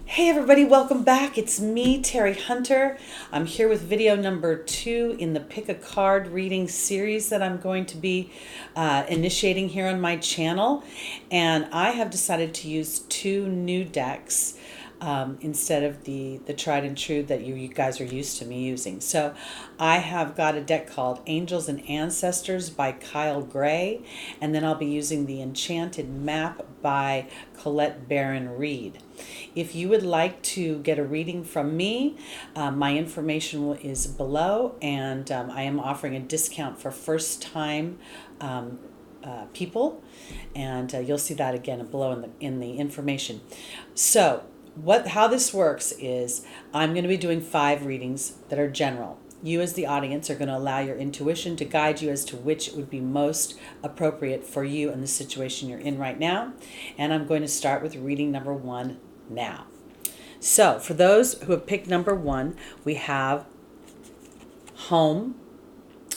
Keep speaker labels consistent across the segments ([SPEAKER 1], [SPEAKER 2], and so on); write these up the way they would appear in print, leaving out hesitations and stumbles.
[SPEAKER 1] Hey everybody, welcome back. It's me, Teri Hunter. I'm here with video number 2 in the Pick a Card reading series that I'm going to be initiating here on my channel. And I have decided to use 2 new decks instead of the tried and true that you guys are used to me using. So I have got a deck called Angels and Ancestors by Kyle Gray, and then I'll be using the Enchanted Map by Colette Baron Reed. If you would like to get a reading from me, my information is below, and I am offering a discount for first-time people, and you'll see that again below in the information. So how this works is I'm going to be doing 5 readings that are general. You as the audience are going to allow your intuition to guide you as to which would be most appropriate for you and the situation you're in right now. And I'm going to start with reading number 1 now. So for those who have picked number 1, we have Home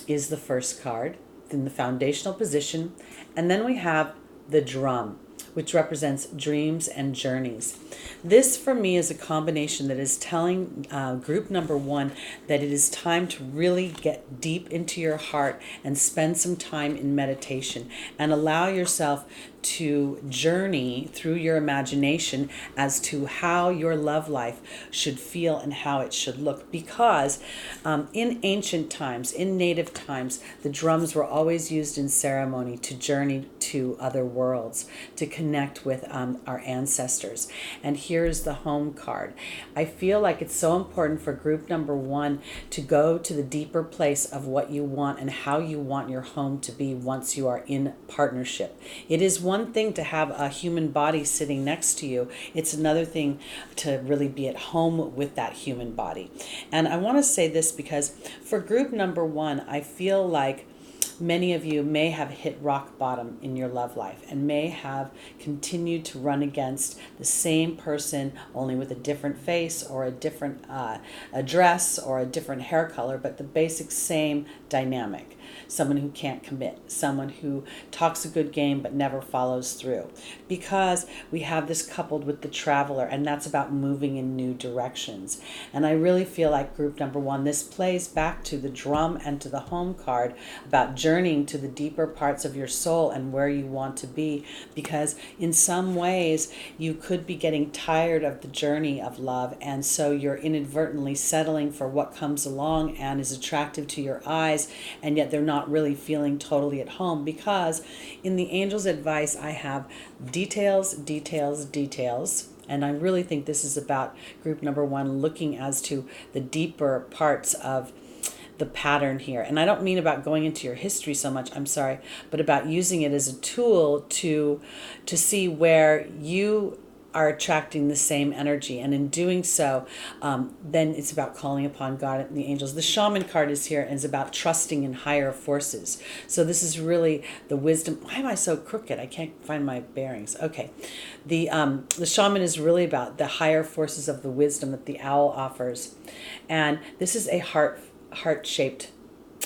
[SPEAKER 1] is the first card in the foundational position. And then we have the Drum, which represents dreams and journeys. This for me is a combination that is telling group number 1 that it is time to really get deep into your heart and spend some time in meditation and allow yourself to journey through your imagination as to how your love life should feel and how it should look. Because in ancient times, in native times, the drums were always used in ceremony to journey to other worlds, to connect with our ancestors. And here's the Home card. I feel like it's so important for group number 1 to go to the deeper place of what you want and how you want your home to be once you are in partnership. It is one thing to have a human body sitting next to you. It's another thing to really be at home with that human body. And I want to say this because for group number 1, I feel like many of you may have hit rock bottom in your love life and may have continued to run against the same person, only with a different face or a different address or a different hair color, but the basic same dynamic. Someone who can't commit, someone who talks a good game but never follows through. Because we have this coupled with the Traveler, and that's about moving in new directions. And I really feel like group number 1, this plays back to the Drum and to the Home card about journeying to the deeper parts of your soul and where you want to be. Because in some ways, you could be getting tired of the journey of love, and so you're inadvertently settling for what comes along and is attractive to your eyes, and yet they're not really feeling totally at home. Because in the Angel's advice, I have details, details, details. And I really think this is about group number 1 looking as to the deeper parts of the pattern here. And I don't mean about going into your history so much, I'm sorry, but about using it as a tool to see where you are attracting the same energy. And in doing so, then it's about calling upon God and the angels. The Shaman card is here and is about trusting in higher forces. So this is really the wisdom. Why am I so crooked? I can't find my bearings. Okay. The Shaman is really about the higher forces of the wisdom that the owl offers. And this is a heart-shaped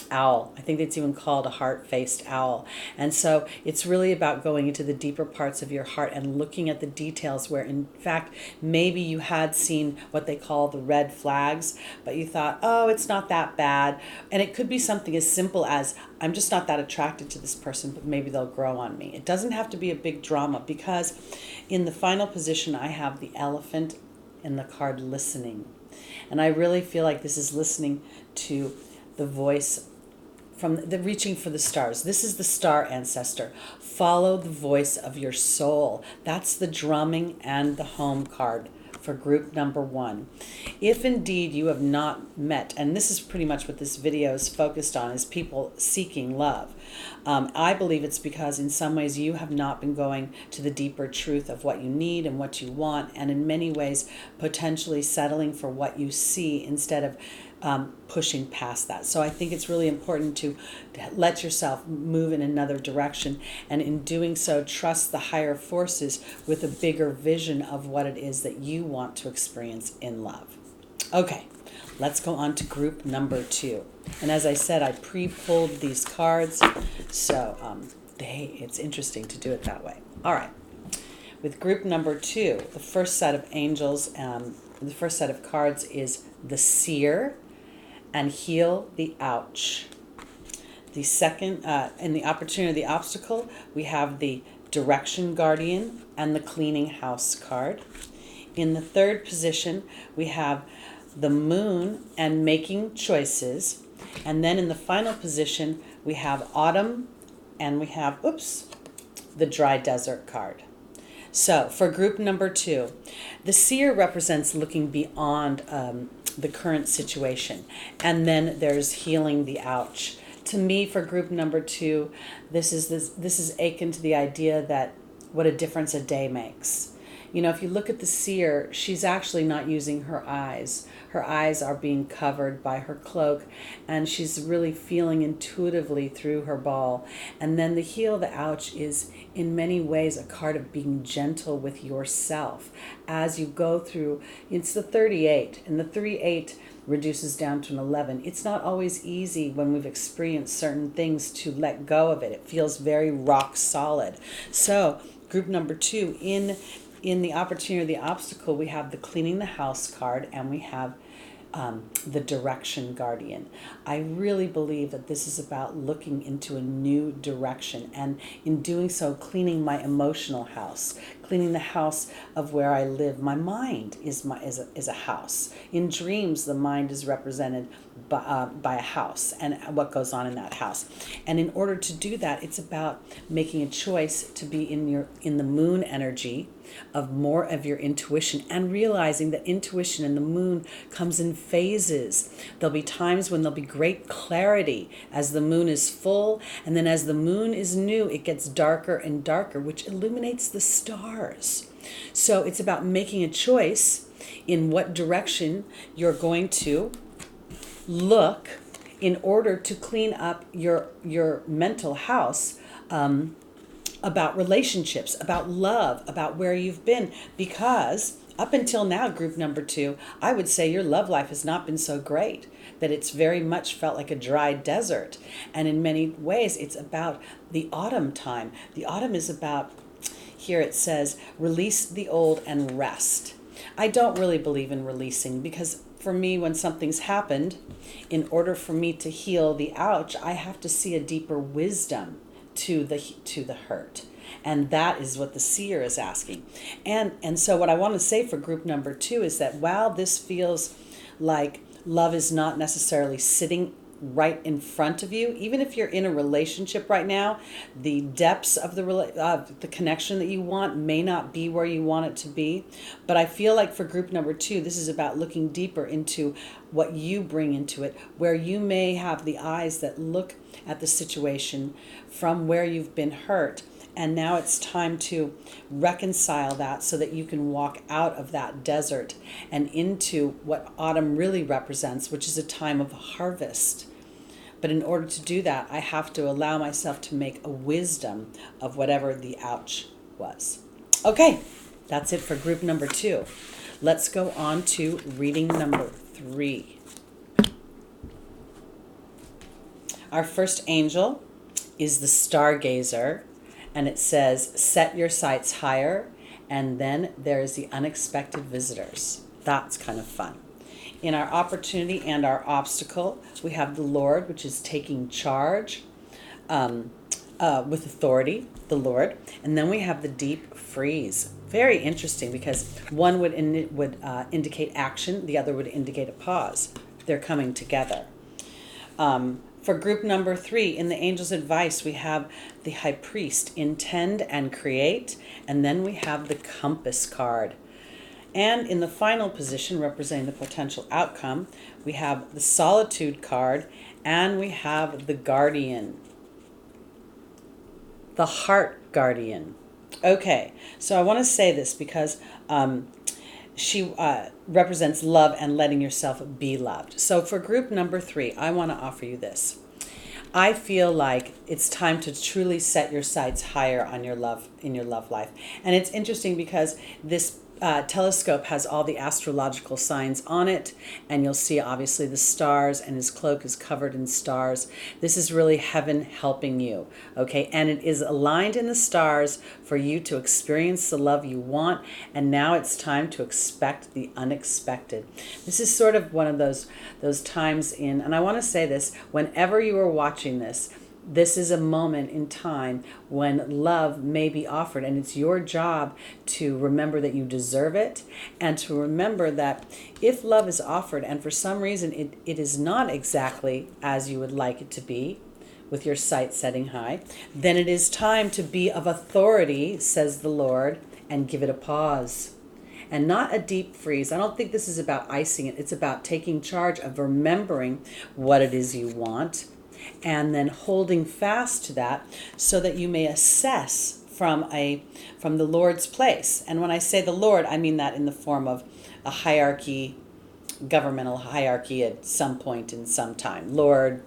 [SPEAKER 1] owl. I think it's even called a heart-faced owl. And so it's really about going into the deeper parts of your heart and looking at the details where, in fact, maybe you had seen what they call the red flags, but you thought, oh, it's not that bad. And it could be something as simple as, I'm just not that attracted to this person, but maybe they'll grow on me. It doesn't have to be a big drama, because in the final position, I have the elephant and the card listening. And I really feel like this is listening to the voice from the reaching for the stars. This is the star ancestor. Follow the voice of your soul. That's the Drumming and the Home card for group number 1. If indeed you have not met, and this is pretty much what this video is focused on, is people seeking love. I believe it's because in some ways you have not been going to the deeper truth of what you need and what you want, and in many ways potentially settling for what you see instead of pushing past that. So I think it's really important to let yourself move in another direction, and in doing so, trust the higher forces with a bigger vision of what it is that you want to experience in love. Okay, let's go on to group number 2. And as I said, I pre-pulled these cards, so it's interesting to do it that way. All right. With group number 2, the first set of angels, the first set of cards is the Seer and Heal the Ouch. The second, in the Opportunity, the Obstacle, we have the Direction Guardian and the Cleaning House card. In the third position, we have the Moon and Making Choices. And then in the final position, we have Autumn and we have, the Dry Desert card. So for group number 2, the Seer represents looking beyond the current situation. And then there's Healing the Ouch. To me, for group number 2, this is akin to the idea that what a difference a day makes. You know, if you look at the Seer, she's actually not using her eyes. Her eyes are being covered by her cloak, and she's really feeling intuitively through her ball. And then the Heal the Ouch is in many ways a card of being gentle with yourself as you go through. It's the 38, and the 38 reduces down to an 11. It's not always easy when we've experienced certain things to let go of it. It feels very rock solid. So group number 2, in the Opportunity, the Obstacle, we have the Cleaning the House card, and we have the Direction Guardian. I really believe that this is about looking into a new direction, and in doing so, cleaning my emotional house, cleaning the house of where I live. My mind is a house. In dreams, the mind is represented by a house and what goes on in that house. And in order to do that, it's about making a choice to be in the Moon energy of more of your intuition, and realizing that intuition and the Moon comes in phases. There'll be times when there'll be great clarity as the Moon is full, and then as the Moon is new, it gets darker and darker, which illuminates the stars. So it's about making a choice in what direction you're going to look in order to clean up your mental house, about relationships, about love, about where you've been. Because up until now, group number 2, I would say your love life has not been so great, that it's very much felt like a dry desert. And in many ways, it's about the autumn time. The autumn is about, here it says, release the old and rest. I don't really believe in releasing, because for me, when something's happened, in order for me to heal the ouch, I have to see a deeper wisdom to the hurt. And that is what the Seer is asking. And so what I want to say for group number 2 is that while this feels like love is not necessarily sitting right in front of you, even if you're in a relationship right now, the depths of the connection that you want may not be where you want it to be. But I feel like for group number 2, this is about looking deeper into what you bring into it, where you may have the eyes that look at the situation from where you've been hurt. And now it's time to reconcile that so that you can walk out of that desert and into what autumn really represents, which is a time of harvest. But in order to do that, I have to allow myself to make a wisdom of whatever the ouch was. Okay, that's it for group number 2. Let's go on to reading number 3. Our first angel is the Stargazer, and it says, set your sights higher, and then there's the unexpected visitors. That's kind of fun. In our opportunity and our obstacle, we have the Lord, which is taking charge with authority, the Lord. And then we have the deep freeze. Very interesting, because one would indicate action, the other would indicate a pause. They're coming together. For group number 3, in the Angel's Advice, we have the High Priest, intend and create, and then we have the Compass card. And in the final position, representing the potential outcome, we have the Solitude card, and we have the Guardian, the Heart Guardian. Okay, so I want to say this because she represents love and letting yourself be loved. So for group number 3, I want to offer you this. I feel like it's time to truly set your sights higher on your love, in your love life. And it's interesting because this telescope has all the astrological signs on it, and you'll see obviously the stars, and his cloak is covered in stars. This is really heaven helping you, okay? And it is aligned in the stars for you to experience the love you want, and now it's time to expect the unexpected. This is sort of one of those times in, and I want to say this, whenever you are watching this is a moment in time when love may be offered, and it's your job to remember that you deserve it, and to remember that if love is offered and for some reason it is not exactly as you would like it to be, with your sight setting high, then it is time to be of authority, says the Lord, and give it a pause. And not a deep freeze. I don't think this is about icing it. It's about taking charge of remembering what it is you want, and then holding fast to that so that you may assess from the Lord's place. And when I say the Lord, I mean that in the form of a hierarchy, governmental hierarchy at some point in some time. Lord,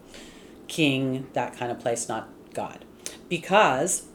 [SPEAKER 1] King, that kind of place, not God. Because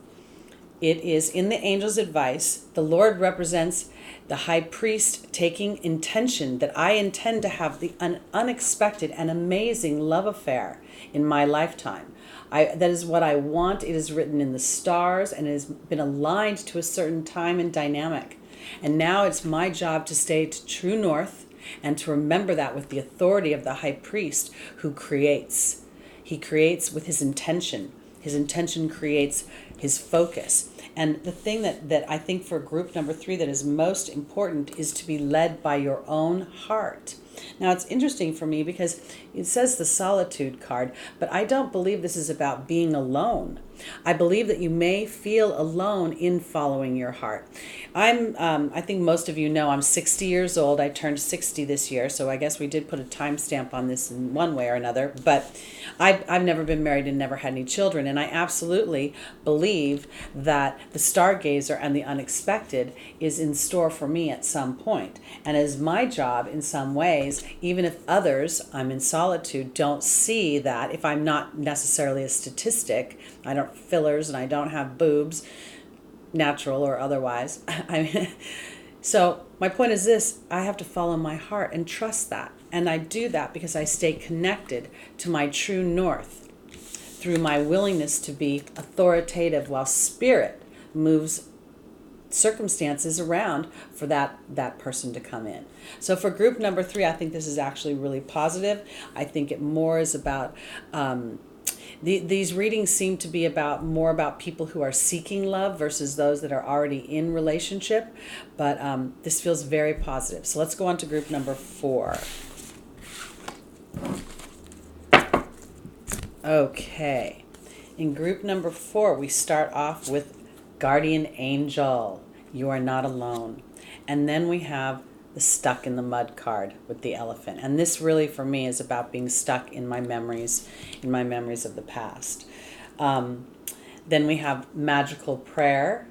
[SPEAKER 1] it is in the angel's advice, the Lord represents the high priest taking intention that I intend to have the unexpected and amazing love affair in my lifetime. That is what I want. It is written in the stars, and it has been aligned to a certain time and dynamic. And now it's my job to stay to true north and to remember that with the authority of the high priest who creates. He creates with his intention. His intention creates his focus. And the thing that I think for group number 3 that is most important is to be led by your own heart. Now, it's interesting for me because it says the solitude card, but I don't believe this is about being alone. I believe that you may feel alone in following your heart. I think most of you know I'm 60 years old. I turned 60 this year, so I guess we did put a timestamp on this in one way or another. But I've never been married and never had any children, and I absolutely believe that the stargazer and the unexpected is in store for me at some point. And as my job in some ways, even if others, I'm in solitude, don't see that, if I'm not necessarily a statistic, I don't fillers and I don't have boobs, natural or otherwise. So my point is this: I have to follow my heart and trust that. And I do that because I stay connected to my true north through my willingness to be authoritative while spirit moves circumstances around for that person to come in. So for group number 3, I think this is actually really positive. I think it more is about these readings seem to be more about people who are seeking love versus those that are already in relationship. But this feels very positive. So let's go on to group number 4. Okay. In group number 4, we start off with Guardian Angel. You are not alone. And then we have the Stuck in the Mud card with the elephant. And this really for me is about being stuck in my memories of the past. Then we have Magical Prayer,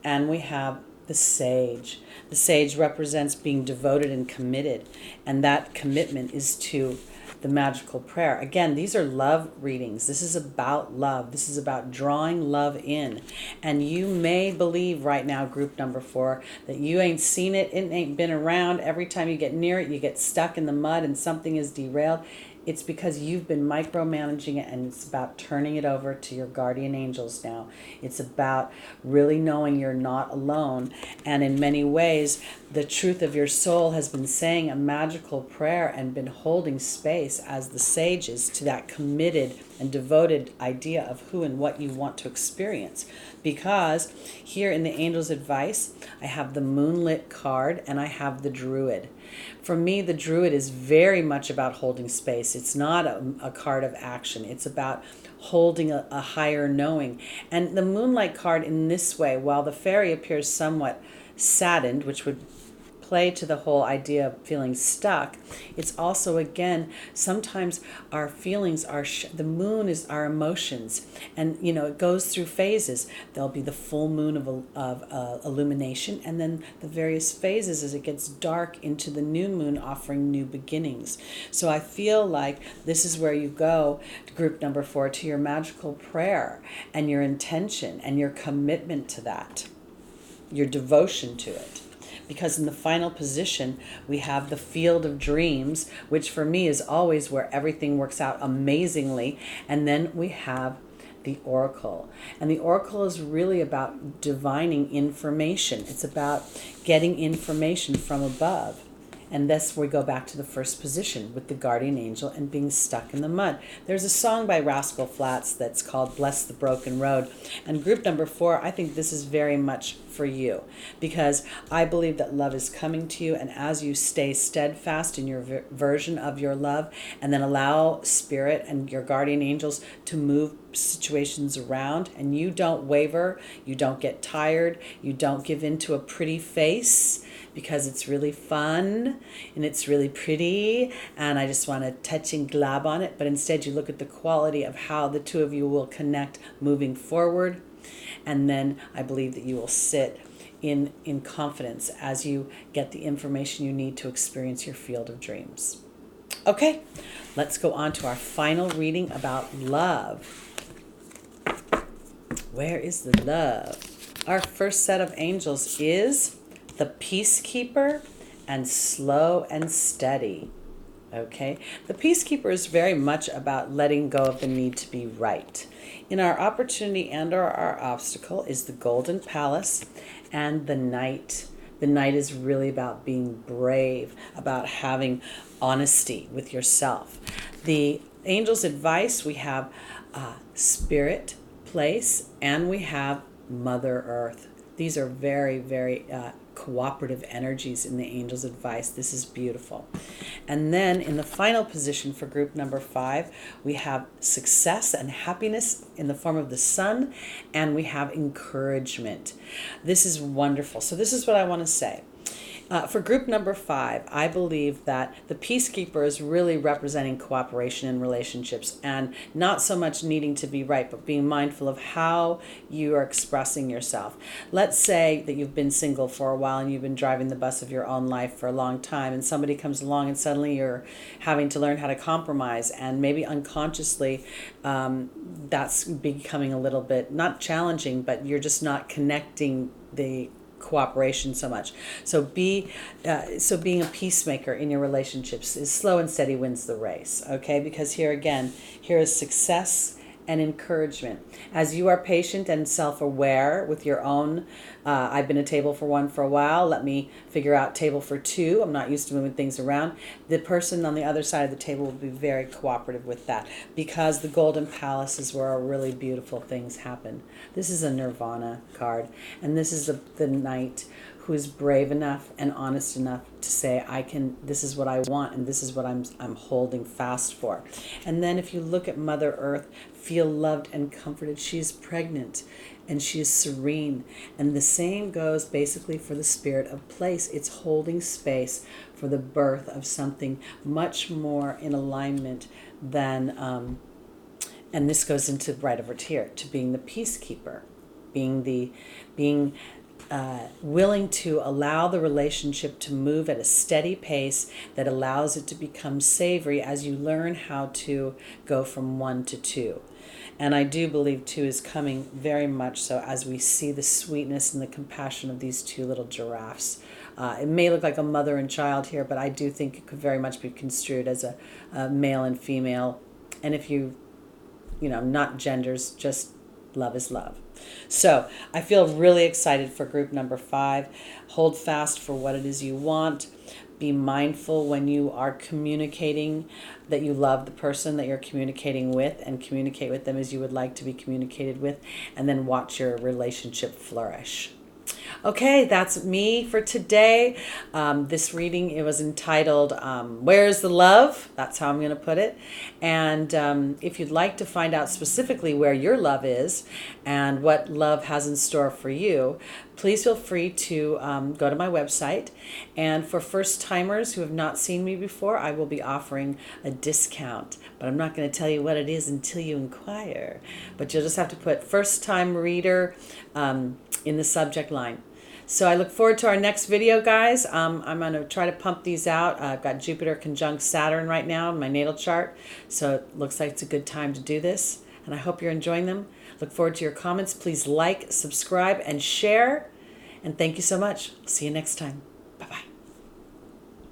[SPEAKER 1] and we have the Sage. The Sage represents being devoted and committed, and that commitment is to the Magical Prayer. Again, these are love readings. This is about love. This is about drawing love in. And you may believe right now, group number 4, that you ain't seen it. It ain't been around. Every time you get near it, you get stuck in the mud and something is derailed. It's because you've been micromanaging it, and it's about turning it over to your guardian angels now. It's about really knowing you're not alone. And in many ways, the truth of your soul has been saying a magical prayer and been holding space as the sages to that committed and devoted idea of who and what you want to experience. Because here in the Angel's Advice, I have the Moonlit card and I have the Druid. For me, the Druid is very much about holding space. It's not a card of action. It's about holding a higher knowing. And the Moonlight card in this way, while the fairy appears somewhat saddened, which would play to the whole idea of feeling stuck, it's also, again, sometimes our feelings are, the moon is our emotions, and it goes through phases. There'll be the full moon of illumination, and then the various phases as it gets dark into the new moon offering new beginnings. So I feel like this is where you go to group number 4, to your magical prayer and your intention and your commitment to that, your devotion to it. because in the final position, we have the field of dreams, which for me is always where everything works out amazingly. And then we have the oracle. And the oracle is really about divining information. It's about getting information from above. And thus we go back to the first position with the guardian angel and being stuck in the mud. There's a song by Rascal Flatts that's called Bless the Broken Road. And group number 4, I think this is very much for you, because I believe that love is coming to you. And as you stay steadfast in your version of your love, and then allow spirit and your guardian angels to move situations around, and you don't waver, you don't get tired, you don't give in to a pretty face, because it's really fun and it's really pretty and I just want to touch and glab on it. But instead you look at the quality of how the two of you will connect moving forward. And then I believe that you will sit in confidence as you get the information you need to experience your field of dreams. Okay, let's go on to our final reading about love. Where is the love? Our first set of angels is the Peacekeeper and Slow and Steady. Okay, the Peacekeeper is very much about letting go of the need to be right. In our opportunity and or our obstacle is the Golden Palace and the Knight. The Knight is really about being brave, about having honesty with yourself. The angel's advice, we have Spirit, Place, and we have Mother Earth. These are very, very cooperative energies in the angel's advice. This is beautiful. And then in the final position for group number 5, we have success and happiness in the form of the sun, and we have encouragement. This is wonderful. So this is what I want to say. For group number 5, I believe that the Peacekeeper is really representing cooperation in relationships, and not so much needing to be right, but being mindful of how you are expressing yourself. Let's say that you've been single for a while and you've been driving the bus of your own life for a long time, and somebody comes along and suddenly you're having to learn how to compromise, and maybe unconsciously that's becoming a little bit, not challenging, but you're just not connecting the cooperation so much. So being a peacemaker in your relationships is slow and steady wins the race. Okay, because here is success and encouragement. As you are patient and self-aware with your own, I've been a table for one for a while, let me figure out table for two, I'm not used to moving things around. The person on the other side of the table will be very cooperative with that, because the Golden Palace is where really beautiful things happen. This is a Nirvana card, and this is the Knight who is brave enough and honest enough to say, this is what I want, and this is what I'm holding fast for. And then if you look at Mother Earth, feel loved and comforted. She's pregnant and she is serene. And the same goes basically for the Spirit of Place. It's holding space for the birth of something much more in alignment than, and this goes into right over here, to being the Peacekeeper, being willing to allow the relationship to move at a steady pace that allows it to become savory as you learn how to go from 1 to 2. And I do believe 2 is coming very much so as we see the sweetness and the compassion of these 2 little giraffes. It may look like a mother and child here, but I do think it could very much be construed as a male and female. And if not genders, just love is love. So I feel really excited for group number 5. Hold fast for what it is you want. Be mindful when you are communicating that you love the person that you're communicating with, and communicate with them as you would like to be communicated with, and then watch your relationship flourish. Okay, that's me for today. This reading, it was entitled, Where's the Love? That's how I'm going to put it. And if you'd like to find out specifically where your love is and what love has in store for you, please feel free to go to my website. And for first-timers who have not seen me before, I will be offering a discount. But I'm not going to tell you what it is until you inquire. But you'll just have to put first-time reader in the subject line. So I look forward to our next video, guys. I'm going to try to pump these out. I've got Jupiter conjunct Saturn right now in my natal chart, so it looks like it's a good time to do this, and I hope you're enjoying them. Look forward to your comments. Please like, subscribe, and share, and thank you so much. See you next time. Bye-bye.